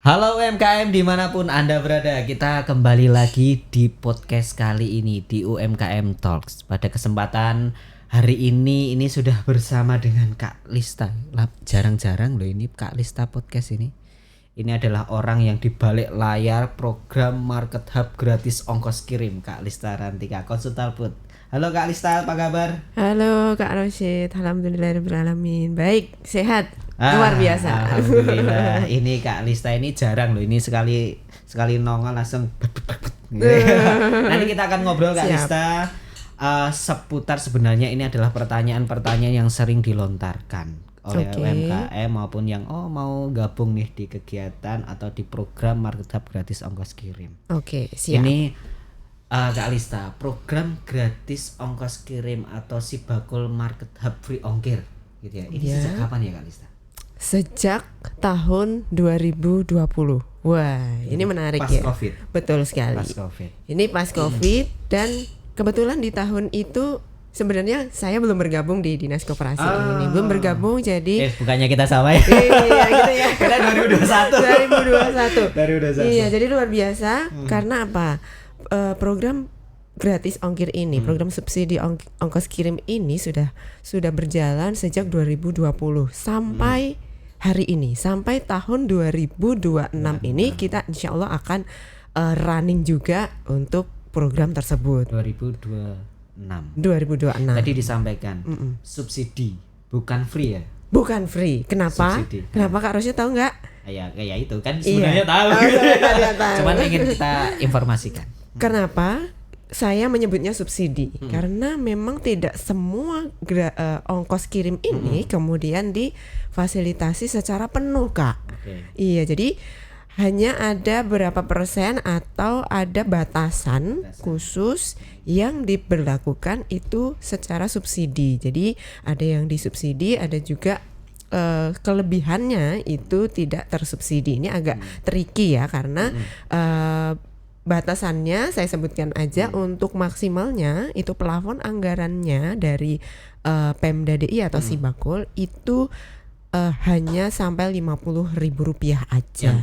Halo UMKM dimanapun Anda berada, kita kembali lagi di podcast kali ini di UMKM Talks. Pada kesempatan hari ini sudah bersama dengan Kak Lista. Jarang-jarang loh ini Kak Lista podcast ini. Ini adalah orang yang di balik layar program Market Hub gratis ongkos kirim, Kak Lista Rantika Konsultalput. Halo Kak Lista, apa kabar? Halo Kak Rosyid, alhamdulillahirrahmanirrahim. Baik, sehat, luar biasa. Alhamdulillah. Ini Kak Lista ini jarang loh, ini sekali nongol langsung. Nanti kita akan ngobrol Kak Lista seputar sebenarnya ini adalah pertanyaan-pertanyaan yang sering dilontarkan oleh UMKM maupun yang mau gabung nih di kegiatan atau di program Market Hub gratis ongkos kirim. Oke, siap. Ini Kak Lista, program gratis ongkos kirim atau Sibakul Market Hub free ongkir gitu ya. Ini sejak kapan ya Kak Lista? Sejak tahun 2020. Wah, ini menarik pas ya. COVID. Betul sekali. Pas COVID. Ini pas COVID dan kebetulan di tahun itu sebenarnya saya belum bergabung di Dinas Koperasi ini. Belum bergabung jadi bukannya kita sama ya? Iya gitu ya. Kita 2021. 2021. Iya, jadi luar biasa karena apa? Program gratis ongkir ini, program subsidi ongkos kirim ini sudah berjalan sejak 2020 sampai hari ini, sampai tahun 2026 ini kita insya Allah akan running juga untuk program tersebut. 2026. Tadi disampaikan subsidi, bukan free ya? Bukan free. Kenapa? Subsidi. Kenapa Kak Rosya tahu nggak? Ya itu kan sebenarnya tahu. Cuman ingin kita informasikan. Kenapa saya menyebutnya subsidi? Karena memang tidak semua ongkos kirim ini kemudian difasilitasi secara penuh, Kak. Iya, jadi hanya ada berapa persen atau ada batasan khusus yang diberlakukan itu secara subsidi. Jadi ada yang disubsidi, ada juga kelebihannya itu tidak tersubsidi. Ini agak tricky ya karena batasannya saya sebutkan aja untuk maksimalnya itu plafon anggarannya dari Pemda DI atau Sibakul itu hanya sampai Rp50.000 aja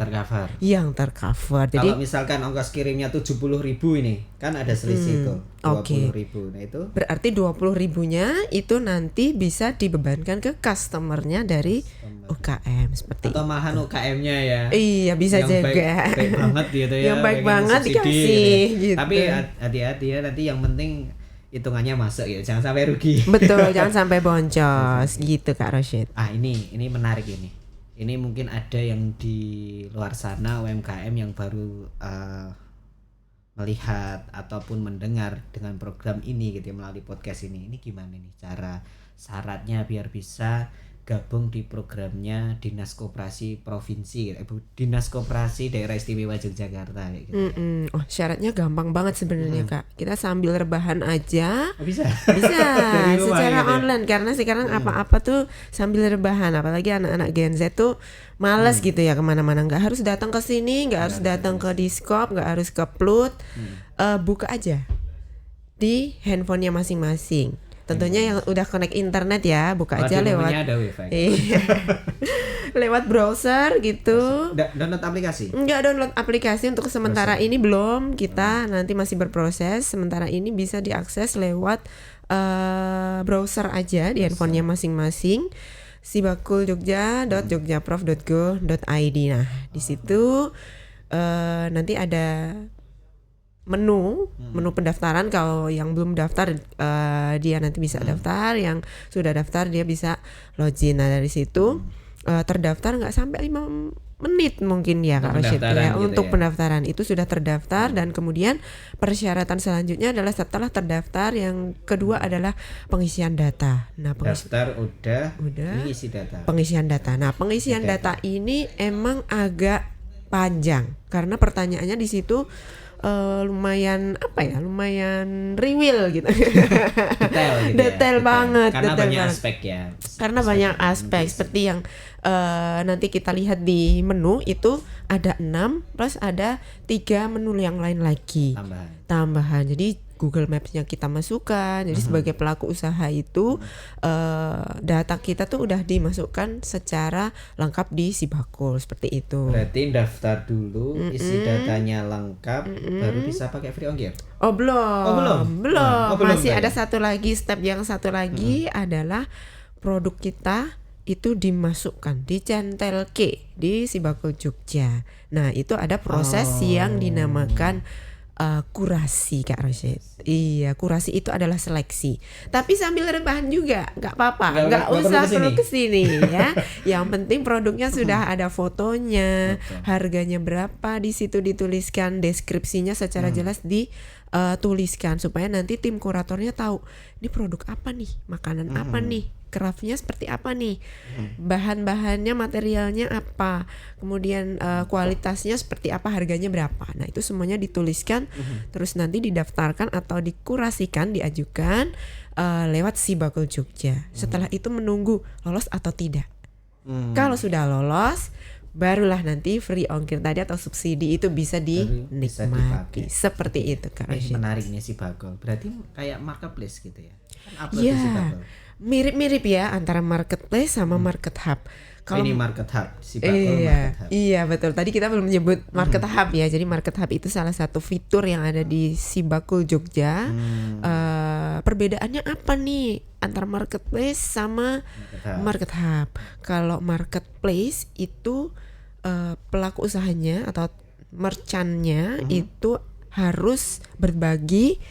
yang tercover. Jadi kalau misalkan ongkos kirimnya 70.000 ini kan ada selisih itu 20.000. Nah itu berarti 20.000-nya itu nanti bisa dibebankan ke customernya dari UKM seperti atau malahan UKM-nya ya. Iya bisa yang juga. Baik banget gitu ya. Yang baik banget dikasih gitu. Tapi hati-hati ya, nanti yang penting hitungannya masuk ya, jangan sampai rugi. Betul, jangan sampai boncos gitu Kak Rosyid. Ini menarik ini. Ini mungkin ada yang di luar sana UMKM yang baru melihat ataupun mendengar dengan program ini gitu ya, melalui podcast ini. Ini gimana nih cara syaratnya biar bisa gabung di programnya Dinas Koperasi Provinsi Dinas Koperasi Daerah Istimewa Yogyakarta gitu. Oh, syaratnya gampang banget sebenarnya Kak. Kita sambil rebahan aja. Bisa secara gitu online karena sekarang apa-apa tuh sambil rebahan, apalagi anak-anak Gen Z tuh malas gitu ya kemana-mana, nggak harus datang ke sini, nggak harus datang ke Diskop, nggak harus ke Plut. Buka aja di handphonenya masing-masing. Tentunya yang udah connect internet ya, buka aja lewat lewat browser gitu. Download aplikasi? Enggak download aplikasi untuk sementara ini belum, kita nanti masih berproses. Sementara ini bisa diakses lewat browser aja di handphonenya masing-masing. sibakuljogja.jogjaprof.go.id. Nah, di situ nanti ada menu pendaftaran. Kalau yang belum daftar dia nanti bisa daftar, yang sudah daftar dia bisa login. Nah dari situ terdaftar nggak sampai 5 menit mungkin ya Kak Rashid ya gitu untuk pendaftaran itu sudah terdaftar. Dan kemudian persyaratan selanjutnya adalah setelah terdaftar yang kedua adalah pengisian data. Nah daftar udah isi data. Pengisian data. Nah pengisian data ini emang agak panjang karena pertanyaannya di situ lumayan riwil gitu. Detail banget karena detail banyak banget. aspek ya. Karena banyak aspek seperti yang nanti kita lihat di menu itu ada 6 plus ada 3 menu yang lain lagi tambahan. Jadi Google Maps-nya kita masukkan. Jadi sebagai pelaku usaha itu data kita tuh udah dimasukkan secara lengkap di Sibakul seperti itu. Berarti daftar dulu, isi datanya lengkap, baru bisa pakai free ongkir. Oh belum. Oh, belum Masih kayaknya. ada satu lagi, step yang satu lagi adalah produk kita itu dimasukkan, dicentel di Sibakul Jogja. Nah itu ada proses yang dinamakan kurasi Kak Rosyid. Iya, kurasi itu adalah seleksi. Tapi sambil rebahan juga, nggak apa-apa, nggak usah perlu kesini ya. Yang penting produknya sudah ada fotonya, harganya berapa, di situ dituliskan, deskripsinya secara jelas dituliskan supaya nanti tim kuratornya tahu ini produk apa nih, makanan apa nih, craftnya seperti apa nih, bahan-bahannya, materialnya apa, kemudian kualitasnya seperti apa, harganya berapa. Nah itu semuanya dituliskan, terus nanti didaftarkan atau dikurasikan, diajukan lewat Sibakul Jogja. Setelah itu menunggu lolos atau tidak. Kalau sudah lolos, barulah nanti free ongkir tadi atau subsidi itu bisa dinikmati. Seperti itu Kak Rosyid. Menarik nih Sibakul. Berarti kayak marketplace gitu ya? Kan upload di Ya, Sibakul. mirip-mirip ya antara marketplace sama market hub. Ini market hub, Sibakul market hub. Iya betul. Tadi kita belum menyebut market hub ya. Jadi market hub itu salah satu fitur yang ada di Sibakul Jogja. Perbedaannya apa nih antara marketplace sama market hub? Kalau marketplace itu pelaku usahanya atau merchantnya itu harus berbagi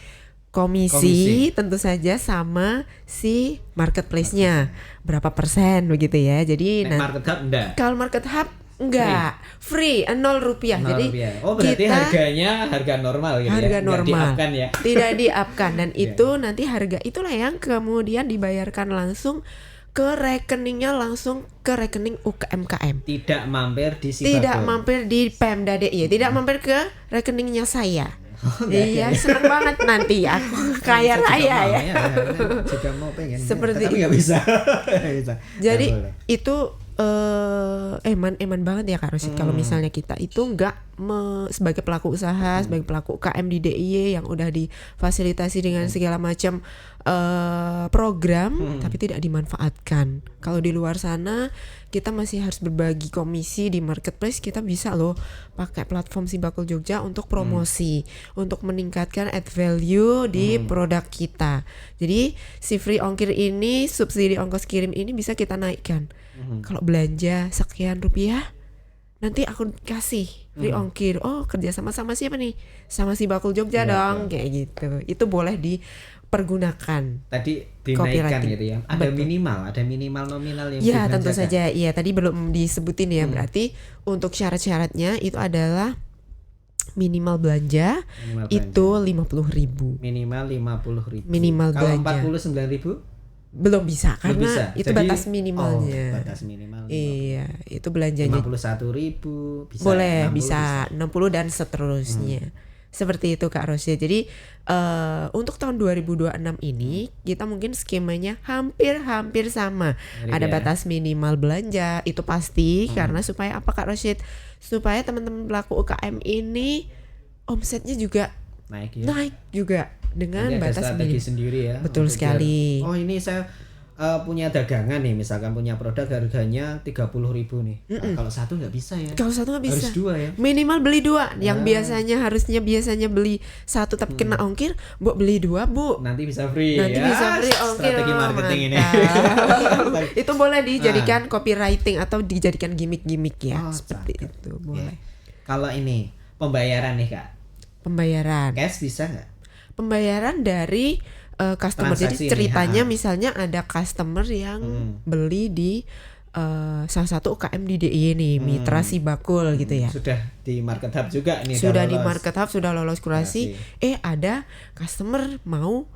komisi tentu saja sama si marketplace-nya berapa persen begitu ya. Jadi market hub enggak. Kalau market hub enggak free, 0 rupiah. Jadi oh berarti kita harga normal gitu harga ya. normal. Di-up-kan ya. Tidak di-up-kan dan itu nanti harga itulah yang kemudian dibayarkan langsung ke rekeningnya, langsung ke rekening UKMKM. Tidak mampir di Sibakul. Tidak mampir di Pemda DIY, tidak mampir ke rekeningnya saya. Iya, senang banget nanti aku kaya raya ya. Juga mau pengen. Seperti tapi nggak bisa. Jadi itu eman banget ya Kak Rosyid kalau misalnya kita itu nggak sebagai pelaku usaha, sebagai pelaku UKM di DIY yang udah difasilitasi dengan segala macam program tapi tidak dimanfaatkan. Kalau di luar sana kita masih harus berbagi komisi di marketplace, kita bisa loh pakai platform Sibakul Jogja untuk promosi, untuk meningkatkan add value di produk kita. Jadi si free ongkir ini, subsidi ongkos kirim ini bisa kita naikkan. Kalau belanja sekian rupiah, nanti aku kasih free ongkir. Oh kerja sama siapa nih? Sama Sibakul Jogja dong, kayak gitu. Itu boleh dipergunakan. Tadi dinaikkan gitu ya. Ada minimal nominal yang ya tentu saja. Iya tadi belum disebutin ya. Berarti untuk syarat-syaratnya itu adalah minimal belanja itu 50.000. Minimal 50.000. Minimal kalau belanja. 49.000 belum bisa karena bisa. itu Jadi, batas minimalnya. Batas minimal. Iya, itu belanjanya 51.000 bisa. boleh 60 bisa 60 dan seterusnya. Seperti itu Kak Rosyid. Jadi untuk tahun 2026 ini kita mungkin skemanya hampir sama. Ada batas minimal belanja itu pasti karena supaya apa Kak Rosyid? Supaya teman-teman pelaku UKM ini omsetnya juga naik juga dengan jadi batas ada strategi sendiri ya. Betul sekali. Oh ini saya punya dagangan nih, misalkan punya produk harganya 30.000 nih. Nah, kalau satu nggak bisa ya. Kalau satu nggak bisa. Harus dua ya. Minimal beli dua. Yang biasanya beli satu tapi kena ongkir, Bu beli dua Bu. Nanti bisa free. Nanti ya. bisa free ongkir. Strategi marketing ini. Itu boleh dijadikan copywriting atau dijadikan gimmick-gimmick ya. Seperti cakep. itu boleh. Kalau ini pembayaran nih Kak. Pembayaran. Cash bisa nggak? Pembayaran dari customer. Transaksi Jadi ceritanya nih, misalnya ada customer yang beli di salah satu UKM di DIY nih, Mitra Sibakul gitu ya. Sudah di market hub juga nih. Sudah di market hub, sudah lolos kurasi. Ada customer mau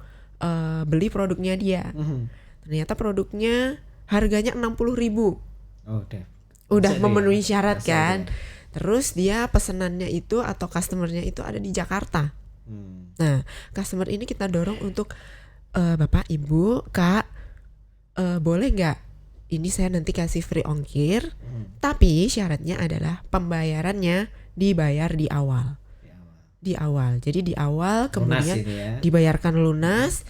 beli produknya dia. Ternyata produknya harganya 60.000. Oh, udah memenuhi syarat kan. Terus dia pesenannya itu atau customernya itu ada di Jakarta. Nah, customer ini kita dorong untuk Bapak, Ibu, Kak, boleh nggak? Ini saya nanti kasih free ongkir, tapi syaratnya adalah pembayarannya dibayar di awal. di awal. Jadi di awal kemudian Lunas itu ya. dibayarkan lunas,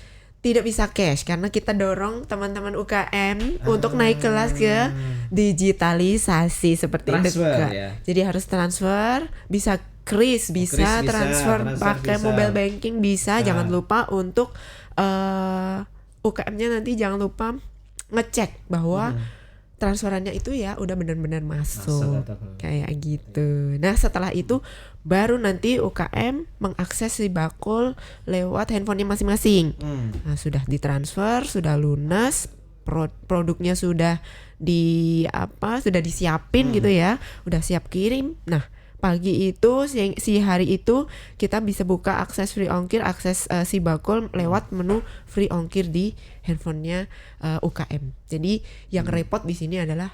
tidak bisa cash karena kita dorong teman-teman UKM untuk naik kelas ke digitalisasi seperti itu Transfer, Kak. ya. Jadi harus transfer, bisa kris bisa, kris bisa, transfer pakai bisa. mobile banking bisa. Jangan lupa untuk UKM-nya nanti jangan lupa ngecek bahwa transferannya itu ya udah benar-benar masuk kayak gitu. Nah setelah itu baru nanti UKM mengakses si bakul lewat handphonenya masing-masing. Nah sudah ditransfer, sudah lunas, produknya sudah sudah disiapin gitu ya, udah siap kirim. Nah pagi itu si hari itu kita bisa buka akses free ongkir, akses si bakul lewat menu free ongkir di handphonenya UKM. Jadi yang repot di sini adalah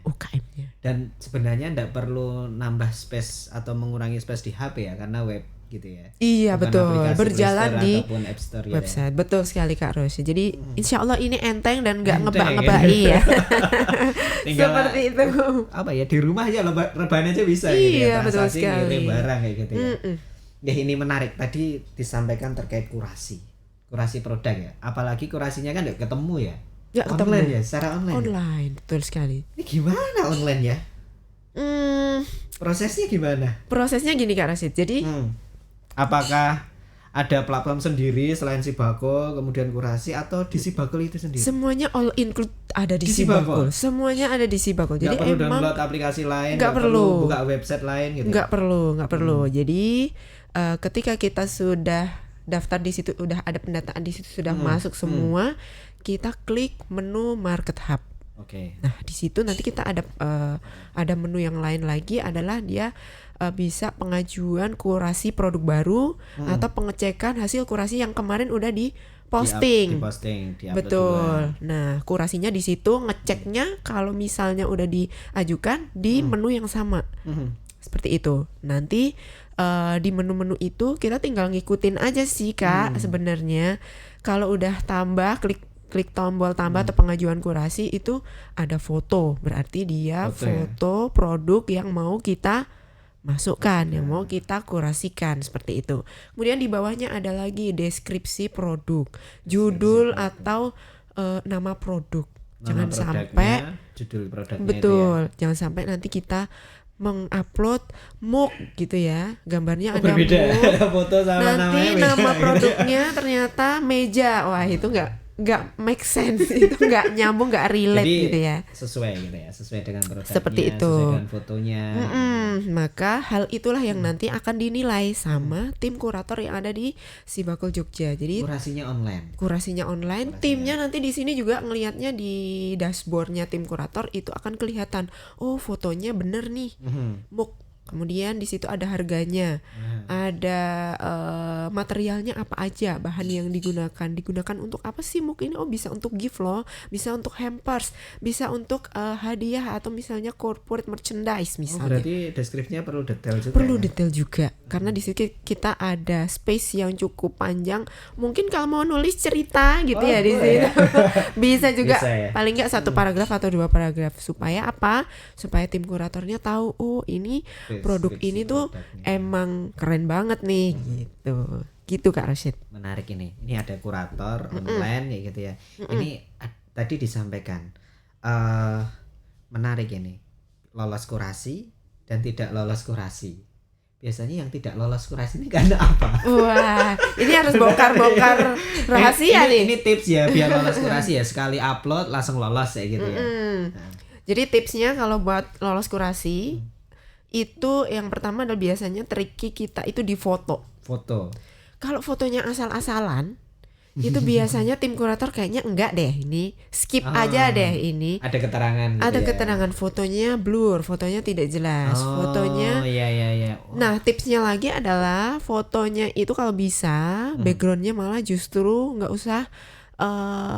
UKM-nya. Dan sebenarnya enggak perlu nambah space atau mengurangi space di HP ya, karena web gitu ya. Iya bukan betul, berjalan di App Store website. Ya. Betul sekali Kak Ros. Jadi insya Allah ini enteng dan nggak Enteng, ngebak-ngebai ya. Tinggal Seperti itu. Apa ya, di rumah aja rebahan aja bisa gitu ya. Iya betul Transaksi sekali. ngirim barang kayak gitu ya. Ya ini menarik, tadi disampaikan terkait kurasi produk ya. Apalagi kurasinya kan nggak ketemu ya. Nggak ketemu Online ya, secara online. Online, betul sekali. Ini gimana online ya? Prosesnya gimana? Prosesnya gini Kak Rasid. Jadi apakah ada platform sendiri selain Sibakul, kemudian kurasi, atau di Sibakul itu sendiri? semuanya all include ada di Sibakul. Sibakul. Semuanya ada di Sibakul. Jadi Jadi perlu emang download aplikasi lain, nggak perlu buka website lain gitu. nggak perlu. Jadi ketika kita sudah daftar di situ, udah ada pendataan di situ, sudah masuk semua, kita klik menu Market Hub. Oke. Nah di situ nanti kita ada menu yang lain lagi, adalah dia bisa pengajuan kurasi produk baru atau pengecekan hasil kurasi yang kemarin udah diposting. Di-upload Betul. duluan. Nah kurasinya di situ, ngeceknya kalau misalnya udah diajukan di menu yang sama. Seperti itu. Nanti di menu-menu itu kita tinggal ngikutin aja sih Kak sebenarnya. Kalau udah tambah, klik tombol tambah atau pengajuan kurasi, itu ada foto. Berarti dia foto produk yang mau kita masukkan, yang mau kita kurasikan, seperti itu. Kemudian di bawahnya ada lagi deskripsi produk, judul atau nama produk. Jangan sampai judul produknya betul, itu ya. jangan sampai nanti kita mengupload mug gitu ya, gambarnya ada Berbeda. mug, Foto sama nanti namanya nama beda. produknya ternyata meja. Wah itu nggak make sense, itu nggak nyambung, nggak relate. Jadi, gitu ya. Sesuai dengan produknya, Seperti itu. sesuai dengan fotonya. Maka hal itulah yang nanti akan dinilai sama tim kurator yang ada di Sibakul Jogja. Jadi kurasinya online. Timnya nanti di sini juga ngelihatnya di dashboardnya tim kurator itu akan kelihatan. Oh fotonya bener nih, muk. Kemudian di situ ada harganya, ada materialnya apa aja, bahan yang digunakan untuk apa sih muk ini? Oh bisa untuk gift loh, bisa untuk hampers, bisa untuk hadiah atau misalnya corporate merchandise misalnya. Berarti deskripsinya perlu detail juga. Perlu detail juga, karena di situ kita ada space yang cukup panjang. Mungkin kalau mau nulis cerita gitu ya di situ bisa juga, bisa ya? paling nggak 1 paragraf atau 2 paragraf. Supaya apa? Supaya tim kuratornya tahu, oh ini produk ini tuh emang keren banget nih gitu Kak Rashid. Menarik ini ada kurator online ya gitu ya. Ini tadi disampaikan menarik ini, lolos kurasi dan tidak lolos kurasi. Biasanya yang tidak lolos kurasi ini karena apa? Wah, ini harus bongkar-bongkar rahasia nih. Ini tips ya biar lolos kurasi ya, sekali upload langsung lolos ya gitu ya. Jadi tipsnya kalau buat lolos kurasi itu yang pertama adalah biasanya tricky kita itu di foto. Kalau fotonya asal-asalan itu biasanya tim kurator kayaknya enggak deh, ini skip aja deh ini. Ada keterangan. Ada keterangan fotonya blur, fotonya tidak jelas. Fotonya. Iya. Nah tipsnya lagi adalah fotonya itu kalau bisa backgroundnya malah justru nggak usah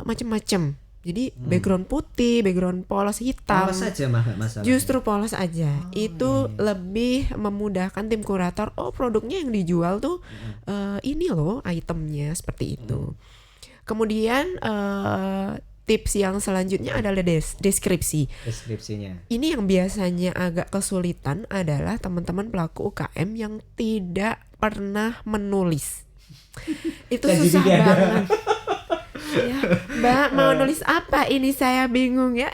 macem-macem. Jadi background putih, background polos hitam. Polos aja nggak masalah. Justru polos aja. Itu lebih memudahkan tim kurator. Oh produknya yang dijual tuh ini loh itemnya, seperti itu. Kemudian tips yang selanjutnya adalah deskripsi. Deskripsinya. Ini yang biasanya agak kesulitan adalah teman-teman pelaku UKM yang tidak pernah menulis. Itu Dan susah jadi banget. Ya, Mbak mau nulis apa ini, saya bingung ya.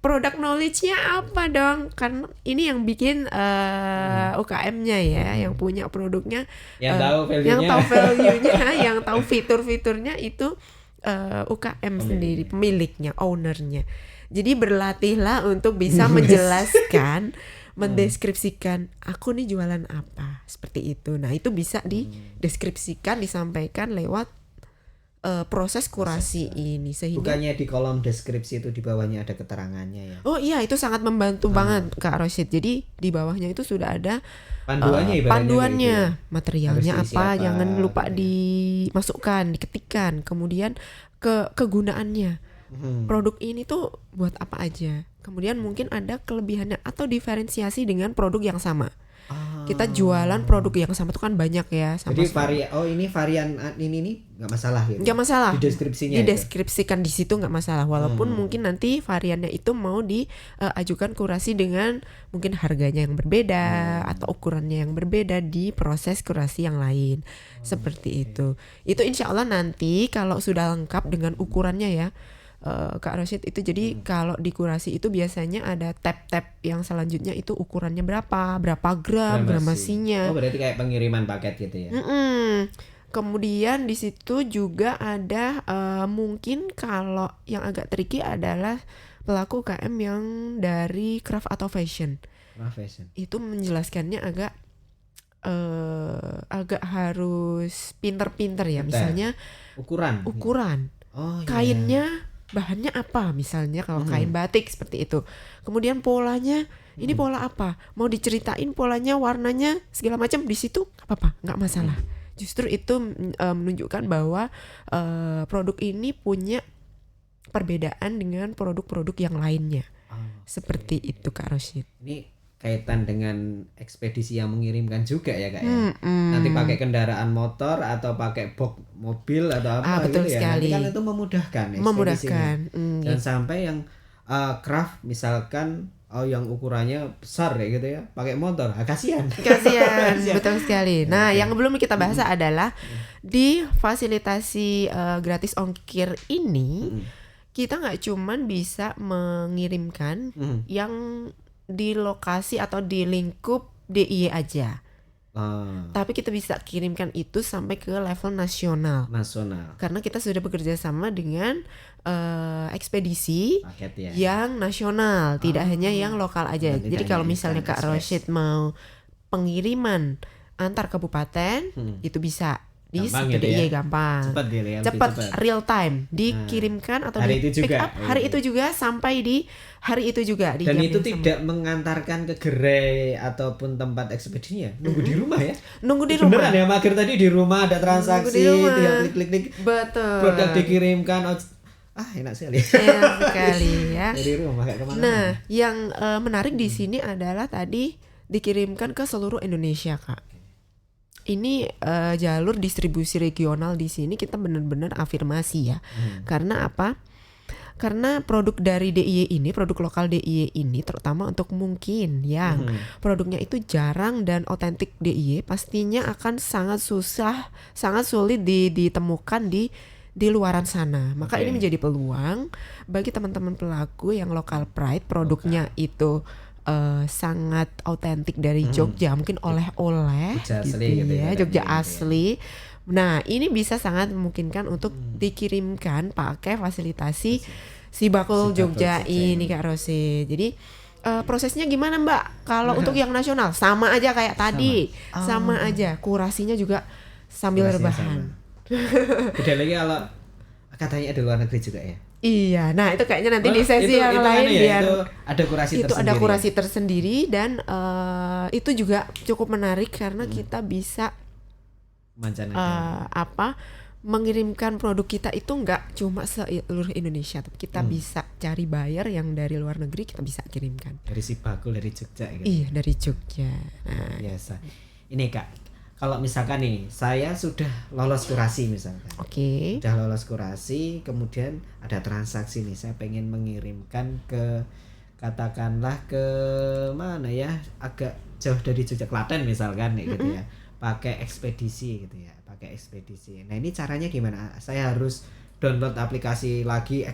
Product knowledge-nya apa dong? Kan ini yang bikin UKM-nya ya, yang punya produknya, Yang tahu value-nya. yang tahu value-nya, yang tahu fitur-fiturnya itu UKM sendiri, pemiliknya, ownernya. Jadi berlatihlah untuk bisa menjelaskan, mendeskripsikan aku nih jualan apa, seperti itu. Nah itu bisa dideskripsikan, disampaikan lewat proses kurasi ini, sehingga Bukannya di kolom deskripsi itu di bawahnya ada keterangannya ya. oh iya, itu sangat membantu banget Kak Rosyid. Jadi di bawahnya itu sudah ada Panduannya ibaratnya panduannya, kayak gitu ya. materialnya Harus diisi apa, apa, jangan lupa gitu ya. dimasukkan, diketikkan. Kemudian kegunaannya, produk ini tuh buat apa aja. Kemudian mungkin ada kelebihannya atau diferensiasi dengan produk yang sama. Kita jualan produk yang sama tuh kan banyak ya. Jadi ini varian ini nih nggak masalah gitu. Nggak masalah. Di deskripsinya. Dideskripsikan di situ nggak masalah. Walaupun mungkin nanti variannya itu mau diajukan kurasi dengan mungkin harganya yang berbeda atau ukurannya yang berbeda di proses kurasi yang lain. Seperti itu. Itu insya Allah nanti kalau sudah lengkap dengan ukurannya ya, Kak Rosyid, itu jadi kalau di kurasi itu biasanya ada tab-tab yang selanjutnya itu ukurannya berapa gram, gramasinya. Oh berarti kayak pengiriman paket gitu ya. Kemudian di situ juga ada mungkin kalau yang agak tricky adalah pelaku UKM yang dari craft atau fashion. Fashion. Itu menjelaskannya agak harus pinter-pinter ya. Misalnya ukuran. Oh, kainnya bahannya apa, misalnya kalau kain batik seperti itu. Kemudian polanya, ini pola apa? Mau diceritain polanya, warnanya segala macam di situ, apa-apa, nggak masalah. Justru itu menunjukkan bahwa produk ini punya perbedaan dengan produk-produk yang lainnya. Seperti itu Kak Rosyid. Ini kaitan dengan ekspedisi yang mengirimkan juga ya Kak ya. Nanti pakai kendaraan motor atau pakai box mobil atau apa betul gitu ya. sekali. Nanti kan itu memudahkan ekspedisinya. Memudahkan. Dan sampai yang craft misalkan yang ukurannya besar kayak gitu ya, pakai motor, kasihan. Betul sekali. Nah, yang belum kita bahas adalah di fasilitasi gratis ongkir ini, kita nggak cuman bisa mengirimkan yang di lokasi atau di lingkup DIY aja. Tapi kita bisa kirimkan itu sampai ke level nasional. Karena kita sudah bekerja sama dengan ekspedisi paket ya, yang nasional, tidak hanya yang lokal aja. Jadi kalau misalnya Kak Rosyid mau pengiriman antar kabupaten, itu bisa di DIY gampang. Cepat, real time, dikirimkan atau hari itu pick up hari itu juga sampai di hari itu juga. Dan itu tidak mengantarkan ke gerai ataupun tempat ekspedisinya, nunggu di rumah ya. Nunggu di rumah. Beneran ya, mager tadi di rumah ada transaksi, tinggal klik-klik. Betul. Produk dikirimkan. Enak sekali. Enak sekali ya. Dari rumah kayak kemana. Nah, yang menarik di sini adalah tadi dikirimkan ke seluruh Indonesia, Kak. Ini jalur distribusi regional di sini kita benar-benar afirmasi ya. Karena apa? Karena produk dari DIY ini, produk lokal DIY ini, terutama untuk mungkin yang produknya itu jarang dan otentik DIY, pastinya akan sangat sulit ditemukan di luaran sana. Maka ini menjadi peluang bagi teman-teman pelaku yang local pride, produknya itu sangat autentik dari Jogja, mungkin oleh-oleh gitu ya, Jogja asli. Nah, ini bisa sangat memungkinkan untuk dikirimkan pakai fasilitasi si bakul Jogja ini Kak Rosyid. Jadi prosesnya gimana Mbak? Kalau untuk yang nasional sama aja kayak tadi, sama aja. Kurasinya juga sambil rebahan. Beda lagi kalau katanya ada luar negeri juga ya. Iya, nah itu kayaknya nanti di sesi yang lain biar itu ada kurasi itu tersendiri. Ada kurasi tersendiri dan itu juga cukup menarik karena kita bisa mengirimkan produk kita itu nggak cuma seluruh Indonesia, tapi kita bisa cari buyer yang dari luar negeri, kita bisa kirimkan. Dari si bakul dari Jogja gitu. Iya, dari Jogja. Nah, biasa. Ini Kak, kalau misalkan nih saya sudah lolos kurasi misalkan. Oke. Sudah lolos kurasi, kemudian ada transaksi nih, saya pengen mengirimkan ke katakanlah ke mana ya, agak jauh dari Jogja, Klaten misalkan nih gitu ya. Pakai ekspedisi gitu ya, pakai ekspedisi. Nah, ini caranya gimana? Saya harus download aplikasi lagi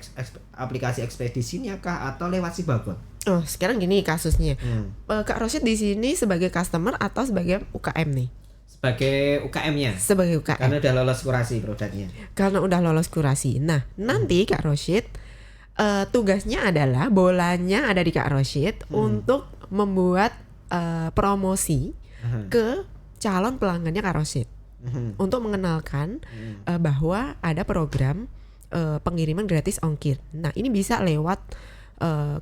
aplikasi ekspedisinya kah atau lewat Sibagol? Oh, sekarang gini kasusnya. Kak Rosyid di sini sebagai customer atau sebagai UKM nih? Sebagai UKM-nya. Sebagai UKM. Karena udah lolos kurasi produknya. Karena udah lolos kurasi. Nah, nanti Kak Rosyid tugasnya adalah, bolanya ada di Kak Rosyid untuk membuat promosi ke calon pelanggannya Kak Rosyid. Untuk mengenalkan bahwa ada program pengiriman gratis ongkir. Nah, ini bisa lewat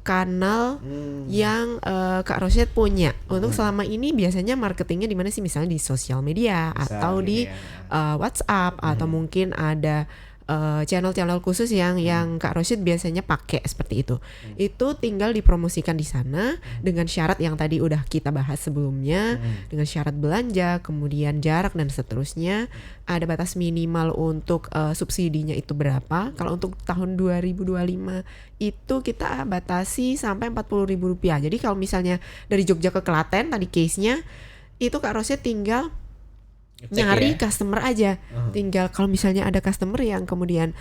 kanal yang Kak Rosyid punya. Untuk selama ini biasanya marketingnya di mana sih? Misalnya di sosial media atau di WhatsApp atau mungkin ada channel-channel khusus yang Kak Rosyid biasanya pakai seperti itu. Itu tinggal dipromosikan di sana dengan syarat yang tadi udah kita bahas sebelumnya, dengan syarat belanja, kemudian jarak dan seterusnya. Ada batas minimal untuk subsidinya itu berapa. Kalau untuk tahun 2025 itu kita batasi sampai Rp40.000. Jadi kalau misalnya dari Jogja ke Klaten tadi case-nya, itu Kak Rosyid tinggal nyari customer aja. Tinggal kalau misalnya ada customer yang kemudian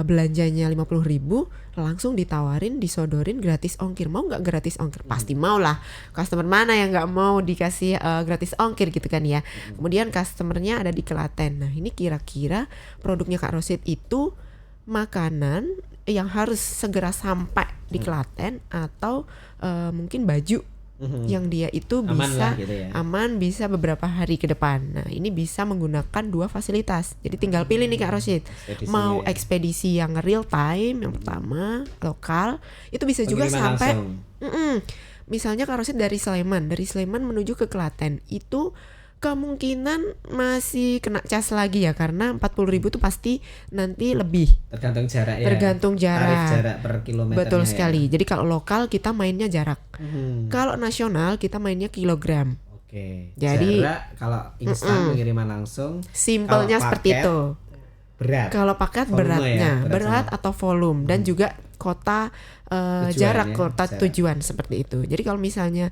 belanjanya 50.000, langsung ditawarin, disodorin gratis ongkir. Mau nggak gratis ongkir? Pasti mau lah. Customer mana yang nggak mau dikasih gratis ongkir gitu kan ya. Kemudian customernya ada di Klaten. Nah, ini kira-kira produknya Kak Rosyid itu makanan yang harus segera sampai di Klaten atau mungkin baju yang dia itu bisa gitu ya. aman bisa beberapa hari ke depan. Nah, ini bisa menggunakan dua fasilitas. Jadi tinggal pilih nih Kak Rosyid. Mau ekspedisi yang real time yang pertama, lokal, itu bisa juga sampai misalnya Kak Rosyid dari Sleman menuju ke Klaten, itu kemungkinan masih kena cas lagi ya, karena 40.000 itu pasti nanti lebih. Tergantung jarak ya. Tergantung jarak. Tarif jarak per kilometernya. Betul sekali. Jadi kalau lokal kita mainnya jarak. Kalau nasional kita mainnya kilogram. Oke. Jadi jarak kalau instan pengiriman langsung. Simpelnya seperti itu. Berat. Kalau paket Volume beratnya, ya, berat atau volume dan juga kota jarak kota tujuan seperti itu. Jadi kalau misalnya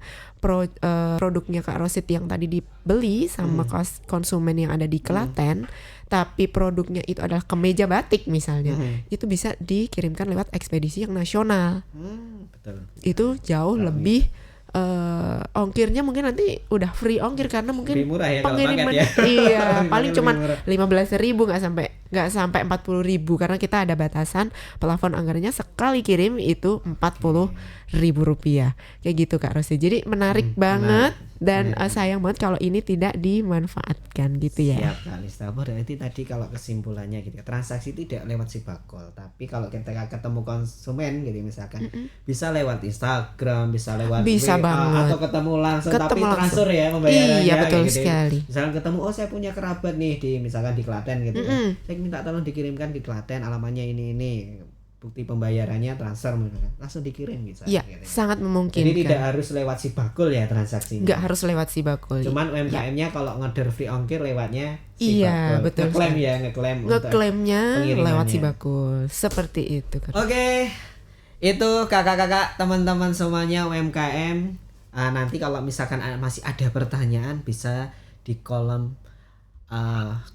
produknya Kak Rosyid yang tadi dibeli sama konsumen yang ada di Klaten, tapi produknya itu adalah kemeja batik misalnya, itu bisa dikirimkan lewat ekspedisi yang nasional. Betul. Itu jauh lebih ongkirnya mungkin nanti udah free ongkir karena mungkin lebih murah ya pengiriman kalau paket ya. Iya paling cuma 15.000, nggak sampai 40.000 karena kita ada batasan plafon anggarannya sekali kirim itu Rp40.000 kayak gitu Kak Rosyid. Jadi menarik banget dan sayang banget kalau ini tidak dimanfaatkan gitu ya. Siap Kak Lista. Berarti tadi kalau kesimpulannya gitu, transaksi tidak lewat Sibagol, tapi kalau kita ketemu konsumen gitu misalkan bisa lewat Instagram, bisa lewat WA, atau ketemu langsung tapi transfer ya pembayarannya. Iya betul gitu. sekali. Misalkan ketemu, oh saya punya kerabat nih di misalkan di Klaten gitu. Saya minta tolong dikirimkan di Klaten, alamannya ini. Bukti pembayarannya transfer langsung dikirim gitu. Iya, sangat memungkinkan. Jadi tidak harus lewat Sibagol ya transaksinya. Nggak harus lewat Sibagol. Cuman UMKM-nya kalau ngorder free ongkir lewatnya Sibagol. Iya, betul. Ngeklaimnya lewat Sibagol. Seperti itu kan. Oke. Itu kakak-kakak, teman-teman semuanya UMKM. Nanti kalau misalkan masih ada pertanyaan bisa di kolom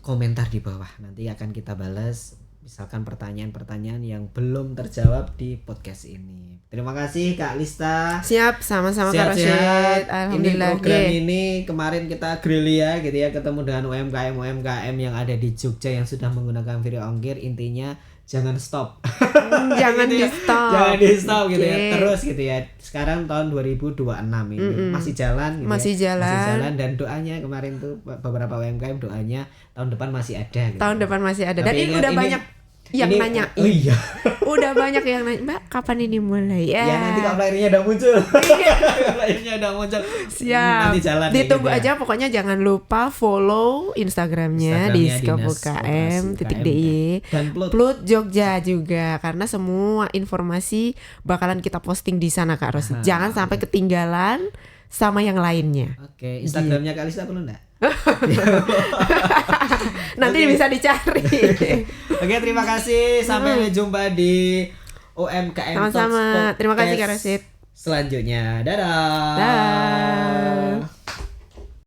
komentar di bawah. Nanti akan kita balas. Misalkan pertanyaan-pertanyaan yang belum terjawab di podcast ini. Terima kasih Kak Lista. Siap, sama-sama Kak Rosyid. Alhamdulillah. Ini program ini kemarin kita gerilya gitu ya, ketemu dengan UMKM yang ada di Jogja yang sudah menggunakan free ongkir. Intinya jangan stop. Jangan gitu di stop. Jangan di stop gitu ya. Terus gitu ya. Sekarang tahun 2026 ini masih jalan gitu masih ya. jalan. Masih jalan dan doanya kemarin tuh beberapa UMKM doanya tahun depan masih ada gitu. Tahun depan masih ada. Dan Tapi ini udah banyak yang nanya. Oh iya. Udah banyak yang nanya, Mbak, kapan ini mulai? Ya nanti kalau flyernya udah muncul. Flyernya udah muncul. Siap. Nanti jalan. Ditunggu gitu aja, pokoknya jangan lupa follow Instagramnya di @skopukm.dy dan Plut Jogja juga, karena semua informasi bakalan kita posting di sana Kak Rosyid. Jangan sampai ketinggalan sama yang lainnya. Oke, Instagramnya Kak Lista perlu enggak? Nanti Oke. bisa dicari. Oke, terima kasih. Sampai jumpa di UMKM Talks Sama-sama. Terima kasih Kak Podcast Rasid. selanjutnya. Dadah. Dah.